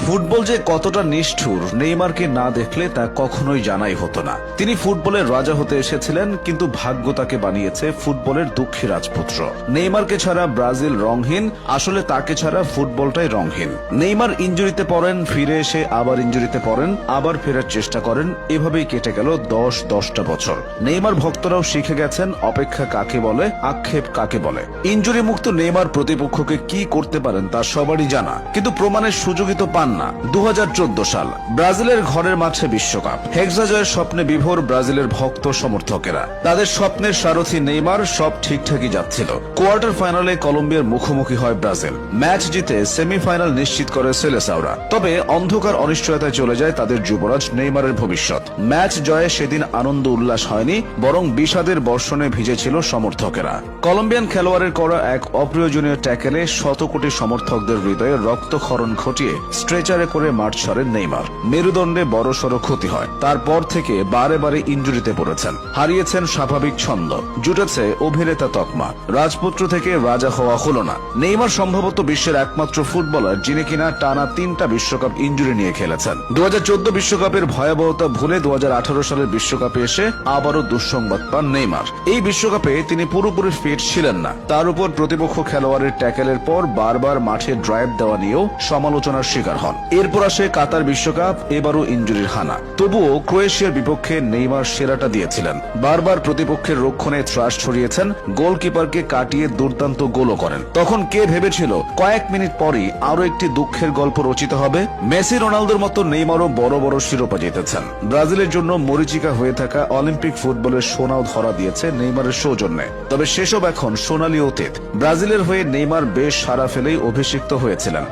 Football যে কতটা নিষ্ঠুর নেইমারকে না দেখলে তা কখনোই জানাই হতো না। তিনি ফুটবলের রাজা হতে এসেছিলেন, কিন্তু ভাগ্য তাকে বানিয়েছে ফুটবলের দুঃখী রাজপুত্র। নেইমারকে ছাড়া ব্রাজিল রংহীন, আসলে তাকে ছাড়া ফুটবলটাই রংহীন। নেইমার ইনজুরিতে পড়েন, ফিরে এসে আবার ইনজুরিতে পড়েন, আবার ফেরার চেষ্টা করেন, এভাবেই কেটে গেল 10টা বছর। নেইমার ভক্তরাও শিখে গেছেন অপেক্ষা কাকে বলে, আক্ষেপ কাকে বলে। ইনজুরি মুক্ত নেইমার প্রতিপক্ষকে কি করতে পারেন তা সবারই জানা, কিন্তু প্রমাণের সুযোগই তো পান না। 2014 সাল ব্রাজিলের ঘরের মাঠে বিশ্বকাপ, হেক্সা জয়ের স্বপ্নে বিভোর ব্রাজিলের ভক্ত সমর্থকেরা। তাদের স্বপ্নের সারথি নেইমার, সব ঠিকঠাকই যাচ্ছিল। কোয়ার্টার ফাইনালে কলম্বিয়ার মুখোমুখি হয় ব্রাজিল। ম্যাচ জিতে সেমিফাইনাল নিশ্চিত করে সেলেসাওরা। তবে অন্ধকার অনিশ্চয়তায় চলে যায় তাদের যুবরাজ নেইমারের ভবিষ্যৎ। ম্যাচ জয়ে সেদিন আনন্দ উল্লাস হয়নি, বরং বিষাদের বর্ষণে ভিজেছিল সমর্থকেরা। কলম্বিয়ান খেলোয়াড়ের করা এক অপ্রয়োজনীয় ট্যাকেলে শত কোটি সমর্থকদের হৃদয়ে রক্তক্ষরণ ঘটিয়ে স্ট্রেচারে করে মাঠ ছাড়েন নেইমার। মেরুদণ্ডে বড়সড় ক্ষতি হয়। তারপর থেকে বারে বারে ইনজুরিতে পড়েছেন, হারিয়েছেন স্বাভাবিক ছন্দ, জুটেছে অভিনেতা তকমা। রাজপুত্র থেকে রাজা হওয়া হলো না। নেইমার সম্ভবত বিশ্বের একমাত্র ফুটবলার যিনি কিনা টানা 3টা বিশ্বকাপ ইনজুরি নিয়ে খেলেছেন। 2014 বিশ্বকাপের ভয়াবহতা ভুলে 2018 সালের বিশ্বকাপে এসে আবারও দুঃসংবাদ পান নেইমার। এই বিশ্বকাপে তিনি পুরোপুরি ফিট ছিলেন না। তার উপর প্রতিপক্ষ খেলোয়াড়ের ট্যাকেলের পর বারবার মাঠে ড্রাইভ দেওয়া নিয়েও সমালোচনার শিকার হন। এরপর আসে কাতার বিশ্বকাপ, এবারও ইনজুরির হানা। তবুও ক্রোয়েশিয়ার বিপক্ষে নেইমার সেরাটা দিয়েছিলেন। বারবার প্রতিপক্ষের রক্ষণে ত্রাস ছড়িয়েছেন, গোলকিপারকে কাটিয়ে দুর্দান্ত গোলও করেন। তখন কে ভেবেছিল কয়েক মিনিট পরই আরো একটি দুঃখের গল্প রচিত হবে? মেসি রোনালদোর মতো নেইমারও বড় বড় শিরোপা জিতেছেন। ব্রাজিলের জন্য মরীচিকা হয়ে থাকা অলিম্পিক ফুটবলের সোনাও ধরা দিয়েছে নেইমারের সৌজন্যে। তবে সেসব এখন সোনালী অতীত। ব্রাজিলের হয়ে নেইমার বেশ সাড়া ফেলেই অভিষিক্ত হয়েছিলেন।